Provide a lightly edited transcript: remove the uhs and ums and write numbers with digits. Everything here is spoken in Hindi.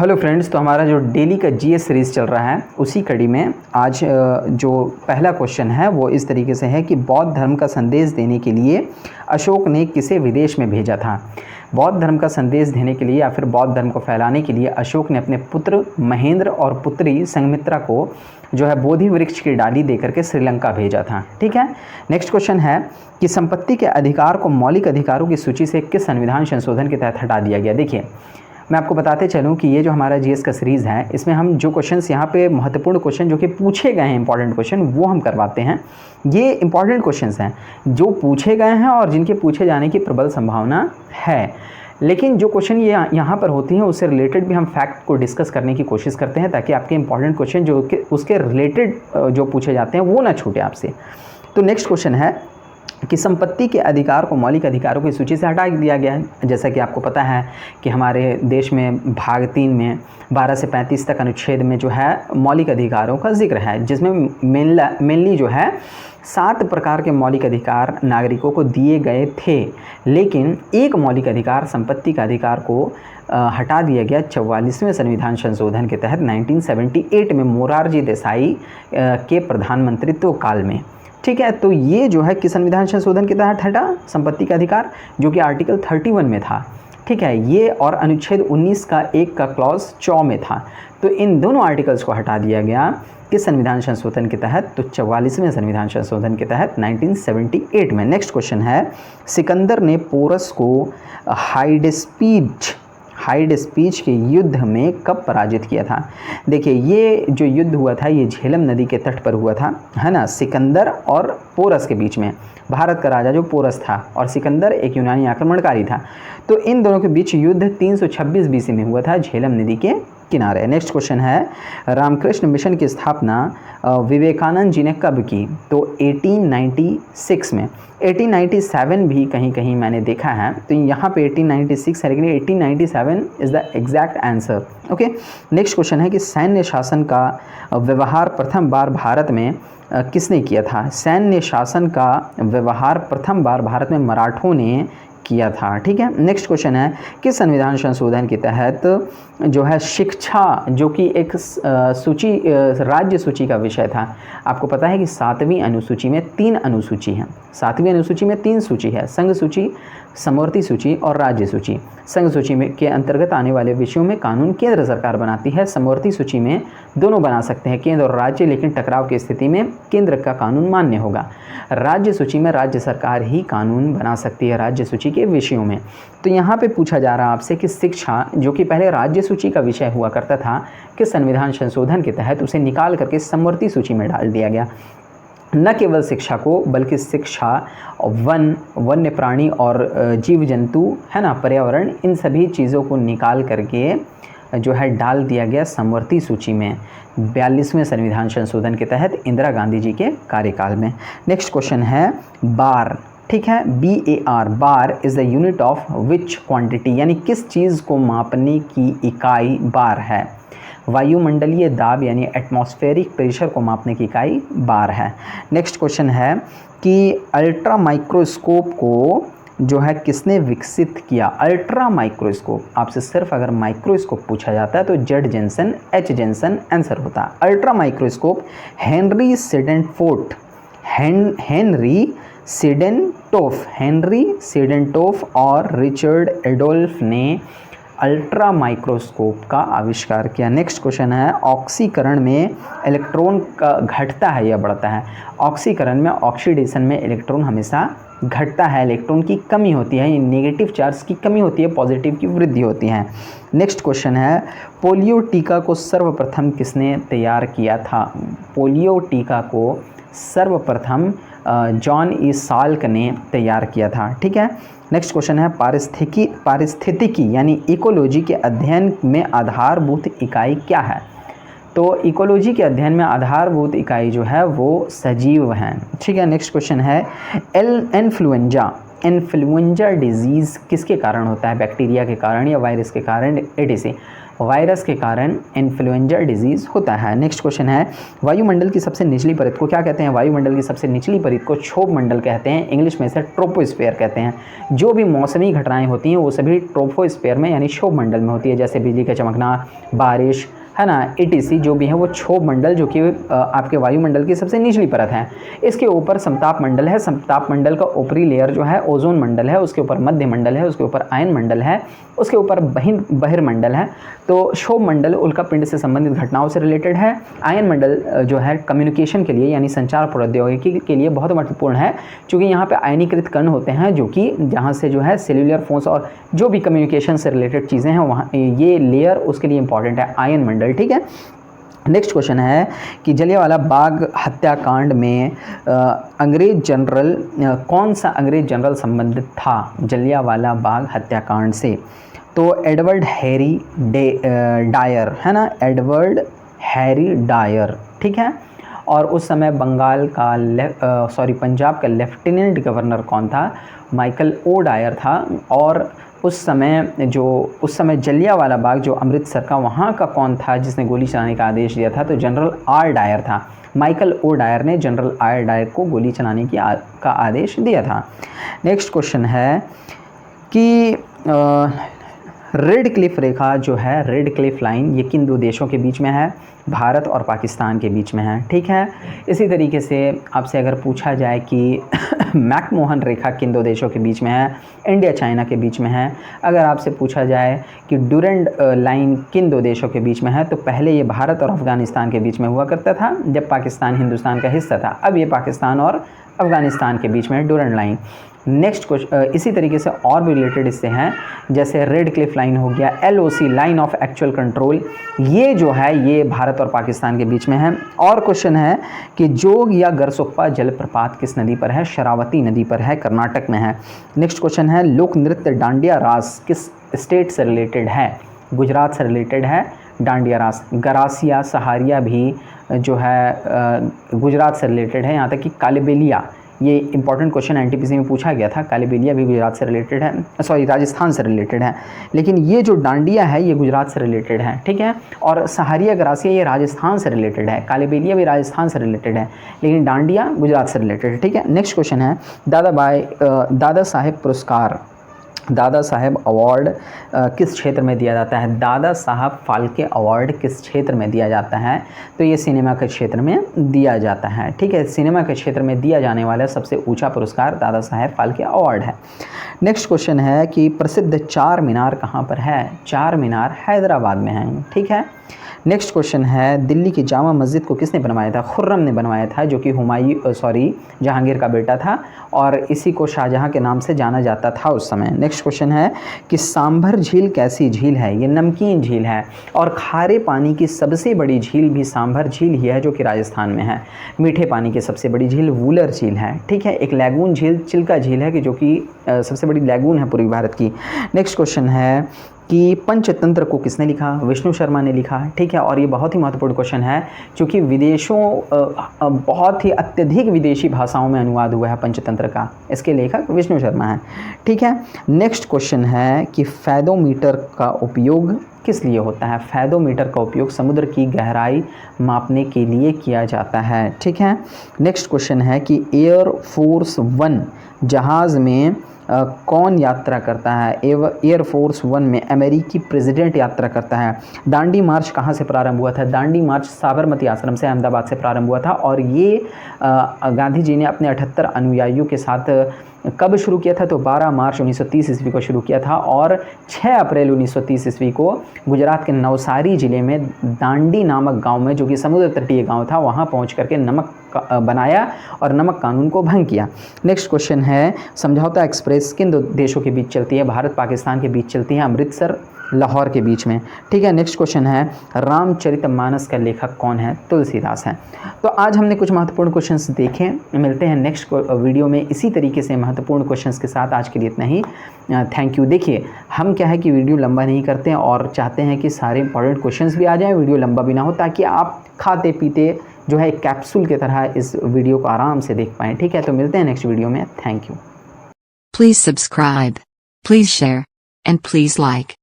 हेलो फ्रेंड्स, तो हमारा जो डेली का जीएस सीरीज़ चल रहा है उसी कड़ी में आज जो पहला क्वेश्चन है वो इस तरीके से है कि बौद्ध धर्म का संदेश देने के लिए अशोक ने किसे विदेश में भेजा था। बौद्ध धर्म का संदेश देने के लिए या फिर बौद्ध धर्म को फैलाने के लिए अशोक ने अपने पुत्र महेंद्र और पुत्री संघमित्रा को जो है बोधि वृक्ष की डाली देकर के श्रीलंका भेजा था। ठीक है, नेक्स्ट क्वेश्चन है कि संपत्ति के अधिकार को मौलिक अधिकारों की सूची से किस संविधान संशोधन के तहत हटा दिया गया। देखिए, मैं आपको बताते चलूं कि ये जो हमारा जीएस का सीरीज़ है इसमें हम जो क्वेश्चंस यहाँ पे महत्वपूर्ण क्वेश्चन जो कि पूछे गए हैं, इंपॉर्टेंट क्वेश्चन, वो हम करवाते हैं। ये इंपॉर्टेंट क्वेश्चंस हैं जो पूछे गए हैं और जिनके पूछे जाने की प्रबल संभावना है। लेकिन जो क्वेश्चन ये यहाँ पर होती हैं उससे रिलेटेड भी हम फैक्ट को डिस्कस करने की कोशिश करते हैं ताकि आपके इंपॉर्टेंट क्वेश्चन जो कि उसके रिलेटेड जो पूछे जाते हैं वो ना छूटे आपसे। तो नेक्स्ट क्वेश्चन है कि संपत्ति के अधिकार को मौलिक अधिकारों की सूची से हटा दिया गया है। जैसा कि आपको पता है कि हमारे देश में भाग 3 में 12 से 35 तक अनुच्छेद में जो है मौलिक अधिकारों का जिक्र है, जिसमें मेनली जो है 7 प्रकार के मौलिक अधिकार नागरिकों को दिए गए थे। लेकिन एक मौलिक अधिकार संपत्ति का अधिकार को हटा दिया गया 44वें संविधान संशोधन के तहत 1978 में मोरारजी देसाई के प्रधानमंत्रित्व काल में। ठीक है, तो ये जो है किस संविधान संशोधन के तहत हटा, संपत्ति का अधिकार, जो कि आर्टिकल 31 में था। ठीक है, ये और अनुच्छेद 19 का 1 का क्लॉज 4 में था। तो इन दोनों आर्टिकल्स को हटा दिया गया किस संविधान संशोधन के तहत, तो 44वें संविधान संशोधन के तहत 1978 में। नेक्स्ट क्वेश्चन है, सिकंदर ने पोरस को हाइड स्पीच के युद्ध में कब पराजित किया था। देखिए, ये जो युद्ध हुआ था ये झेलम नदी के तट पर हुआ था, है ना, सिकंदर और पोरस के बीच में। भारत का राजा जो पोरस था और सिकंदर एक यूनानी आक्रमणकारी था। तो इन दोनों के बीच युद्ध 326 बीसी में हुआ था झेलम नदी के किनारे। नेक्स्ट क्वेश्चन है, रामकृष्ण मिशन की स्थापना विवेकानंद जी ने कब की, तो 1896 में। 1897 भी कहीं कहीं मैंने देखा है, तो यहाँ पे 1896 है लेकिन 1897 is the exact answer. Okay, next question है कि सैन्य शासन का व्यवहार प्रथम बार भारत में किसने किया था। सैन्य शासन का व्यवहार प्रथम बार भारत में मराठों ने किया था। ठीक है, नेक्स्ट क्वेश्चन है कि संविधान संशोधन के तहत जो है शिक्षा, जो कि एक सूची राज्य सूची का विषय था। आपको पता है कि 7वीं अनुसूची में 3 अनुसूची हैं। 7वीं अनुसूची में 3 सूची है, संघ सूची, समवर्ती सूची और राज्य सूची। संघ सूची में के अंतर्गत आने वाले विषयों में कानून केंद्र सरकार बनाती है। समवर्ती सूची में दोनों बना सकते हैं, केंद्र और राज्य, लेकिन टकराव की स्थिति में केंद्र का कानून मान्य होगा। राज्य सूची में राज्य सरकार ही कानून बना सकती है राज्य सूची के विषयों में। तो यहाँ पे पूछा जा रहा है आपसे कि शिक्षा, जो कि पहले राज्य सूची का विषय हुआ करता था, कि संविधान संशोधन के तहत उसे निकाल करके समवर्ती सूची में डाल दिया गया। न केवल शिक्षा को बल्कि शिक्षा, वन्य प्राणी और जीव जंतु, है ना, पर्यावरण, इन सभी चीज़ों को निकाल करके जो है डाल दिया गया समवर्ती सूची में 42वें संविधान संशोधन के तहत इंदिरा गांधी जी के कार्यकाल में। नेक्स्ट क्वेश्चन है, बार। ठीक है, BAR, bar is the unit of which quantity, यानी किस चीज़ को मापने की इकाई बार है। वायुमंडलीय दाब यानी एटमॉस्फेरिक प्रेशर को मापने की इकाई बार है। नेक्स्ट क्वेश्चन है कि अल्ट्रा माइक्रोस्कोप को जो है किसने विकसित किया। अल्ट्रा माइक्रोस्कोप, आपसे सिर्फ अगर माइक्रोस्कोप पूछा जाता है तो Z Janssen, H Janssen answer होता है। अल्ट्रा माइक्रोस्कोप हेनरी सिडेंटोफ और रिचर्ड एडोल्फ ने अल्ट्रा माइक्रोस्कोप का आविष्कार किया। नेक्स्ट क्वेश्चन है, ऑक्सीकरण में इलेक्ट्रॉन का घटता है या बढ़ता है। ऑक्सीकरण में, ऑक्सीडेशन में इलेक्ट्रॉन हमेशा घटता है, इलेक्ट्रॉन की कमी होती है, नेगेटिव चार्ज की कमी होती है, पॉजिटिव की वृद्धि होती है। नेक्स्ट क्वेश्चन है, पोलियो टीका को सर्वप्रथम किसने तैयार किया था। पोलियो टीका को सर्वप्रथम जॉन ई साल्क ने तैयार किया था। ठीक है, नेक्स्ट क्वेश्चन है, पारिस्थितिकी यानी इकोलॉजी के अध्ययन में आधारभूत इकाई क्या है। तो इकोलॉजी के अध्ययन में आधारभूत इकाई जो है वो सजीव हैं। ठीक है, नेक्स्ट क्वेश्चन है, इन्फ्लुएंजा डिजीज़ किसके कारण होता है, बैक्टीरिया के कारण या वायरस के कारण, etc। वायरस के कारण इन्फ्लुएंजा डिजीज़ होता है। नेक्स्ट क्वेश्चन है, वायुमंडल की सबसे निचली परत को क्या कहते हैं? वायुमंडल की सबसे निचली परत को क्षोभ मंडल कहते हैं, इंग्लिश में इसे ट्रोपोस्फेयर कहते हैं। जो भी मौसमी घटनाएं होती हैं वो सभी ट्रोपोस्फेयर में यानी क्षोभ मंडल में होती है, जैसे बिजली का चमकना, बारिश, है ना, etc जो भी है वो क्षोभ मंडल जो कि आपके वायुमंडल की सबसे निचली परत है। इसके ऊपर समताप मंडल है, समताप मंडल का ऊपरी लेयर जो है ओजोन मंडल है, उसके ऊपर मध्य मंडल है, उसके ऊपर आयन मंडल है, उसके ऊपर बहिर्मंडल है। तो क्षोभ मंडल उल्कापिंड से संबंधित घटनाओं से रिलेटेड है। आयन मंडल जो है कम्युनिकेशन के लिए यानी संचार प्रौद्योगिकी के लिए बहुत महत्वपूर्ण है, क्योंकि यहाँ पे आयनीकृत कण होते हैं जो कि जहाँ से जो है सेल्यूलर फोन्स और जो भी कम्युनिकेशन से रिलेटेड चीज़ें हैं वहाँ ये लेयर उसके लिए इंपॉर्टेंट है, आयन मंडल। ठीक है, नेक्स्ट क्वेश्चन है कि जलियांवाला बाग हत्याकांड में अंग्रेज जनरल कौन सा अंग्रेज जनरल संबंधित था जलियांवाला बाग हत्याकांड से? तो एडवर्ड हैरी डायर, है ना, एडवर्ड हैरी डायर। ठीक है, और उस समय बंगाल का पंजाब का लेफ्टिनेंट गवर्नर कौन था? माइकल ओ डायर था। और उस समय जलियांवाला बाग जो अमृतसर का, वहाँ का कौन था जिसने गोली चलाने का आदेश दिया था? तो जनरल आर डायर था। माइकल ओ डायर ने जनरल आर डायर को गोली चलाने का आदेश दिया था। नेक्स्ट क्वेश्चन है कि रेड क्लिफ रेखा जो है, रेड क्लिफ लाइन, ये किन दो देशों के बीच में है? भारत और पाकिस्तान के बीच में है। ठीक है, इसी तरीके से आपसे अगर पूछा जाए कि मैकमोहन रेखा किन दो देशों के बीच में है? इंडिया चाइना के बीच में है। अगर आपसे पूछा जाए कि डुरंड लाइन किन दो देशों के बीच में है, तो पहले ये भारत और अफ़गानिस्तान के बीच में हुआ करता था जब पाकिस्तान हिंदुस्तान का हिस्सा था। अब ये पाकिस्तान और अफ़गानिस्तान के बीच में है डुरंड लाइन। नेक्स्ट क्वेश्चन इसी तरीके से और भी रिलेटेड इससे हैं, जैसे रेड क्लिफ लाइन हो गया, LOC line of actual control, ये जो है ये भारत और पाकिस्तान के बीच में है। और क्वेश्चन है कि जोग या गरसोप्पा जलप्रपात किस नदी पर है? शरावती नदी पर है, कर्नाटक में है। नेक्स्ट क्वेश्चन है, लोक नृत्य डांडिया रास किस स्टेट से रिलेटेड है? गुजरात से रिलेटेड है डांडिया रास। गरासिया सहारिया भी जो है गुजरात से रिलेटेड है। यहाँ तक कि कालीबेलिया, ये इंपॉर्टेंट क्वेश्चन एनटीपीसी में पूछा गया था, कालीबेलिया भी गुजरात से रिलेटेड है, राजस्थान से रिलेटेड है। लेकिन ये जो डांडिया है ये गुजरात से रिलेटेड है। ठीक है, और सहारिया गरासिया ये राजस्थान से रिलेटेड है, कालीबेलिया भी राजस्थान से रिलेटेड है, लेकिन डांडिया गुजरात से रिलेटेड है। ठीक है, नेक्स्ट क्वेश्चन है, दादा साहेब पुरस्कार, दादा साहेब अवार्ड किस क्षेत्र में दिया जाता है? दादा साहब फाल्के अवार्ड किस क्षेत्र में दिया जाता है? तो ये सिनेमा के क्षेत्र में दिया जाता है। ठीक है, सिनेमा के क्षेत्र में दिया जाने वाला सबसे ऊंचा पुरस्कार दादा साहेब फाल्के अवार्ड है। नेक्स्ट क्वेश्चन है कि प्रसिद्ध चार मीनार कहाँ पर है? चार मीनार हैदराबाद में है। ठीक है, नेक्स्ट क्वेश्चन है, दिल्ली की जामा मस्जिद को किसने बनवाया था? खुर्रम ने बनवाया था, जो कि जहांगीर का बेटा था, और इसी को शाहजहां के नाम से जाना जाता था उस समय। नेक्स्ट क्वेश्चन है कि सांभर झील कैसी झील है? ये नमकीन झील है, और खारे पानी की सबसे बड़ी झील भी सांभर झील ही है जो कि राजस्थान में है। मीठे पानी की सबसे बड़ी झील वूलर झील है। ठीक है, एक लैगून झील चिल्का झील है कि जो कि सबसे बड़ी लैगून है पूर्वी भारत की। नेक्स्ट क्वेश्चन है कि पंचतंत्र को किसने लिखा? विष्णु शर्मा ने लिखा। ठीक है, और ये बहुत ही महत्वपूर्ण क्वेश्चन है क्योंकि बहुत ही अत्यधिक विदेशी भाषाओं में अनुवाद हुआ है पंचतंत्र का, इसके लेखक विष्णु शर्मा हैं। ठीक है, नेक्स्ट क्वेश्चन है कि फैदोमीटर का उपयोग किस लिए होता है? फैदोमीटर का उपयोग समुद्र की गहराई मापने के लिए किया जाता है। ठीक है, नेक्स्ट क्वेश्चन है कि एयरफोर्स 1 जहाज़ में कौन यात्रा करता है? एयरफोर्स 1 में अमेरिकी प्रेसिडेंट यात्रा करता है। दांडी मार्च कहाँ से प्रारंभ हुआ था? दांडी मार्च साबरमती आश्रम से, अहमदाबाद से प्रारंभ हुआ था, और ये गांधी जी ने अपने 78 अनुयायियों के साथ कब शुरू किया था? तो 12 मार्च 1930 ईस्वी को शुरू किया था, और 6 अप्रैल 1930 ईस्वी को गुजरात के नवसारी ज़िले में दांडी नामक गांव में, जो कि समुद्र तटीय गांव था, वहां पहुंच करके नमक बनाया और नमक कानून को भंग किया। नेक्स्ट क्वेश्चन है, समझौता एक्सप्रेस किन दो देशों के बीच चलती है? भारत पाकिस्तान के बीच चलती है, अमृतसर लाहौर के बीच में। ठीक है, नेक्स्ट क्वेश्चन है, रामचरितमानस का लेखक कौन है? तुलसीदास है। तो आज हमने कुछ महत्वपूर्ण क्वेश्चंस देखे, मिलते हैं नेक्स्ट वीडियो में इसी तरीके से महत्वपूर्ण क्वेश्चंस के साथ। आज के लिए इतना ही, थैंक यू। देखिए, हम क्या है कि वीडियो लंबा नहीं करते हैं और चाहते हैं कि सारे इंपॉर्टेंट क्वेश्चंस भी आ जाएँ, वीडियो लंबा भी ना हो, ताकि आप खाते पीते जो है एक कैप्सूल की तरह इस वीडियो को आराम से देख पाएँ। ठीक है, तो मिलते हैं नेक्स्ट वीडियो में। Thank you. Please subscribe, please share, and please like.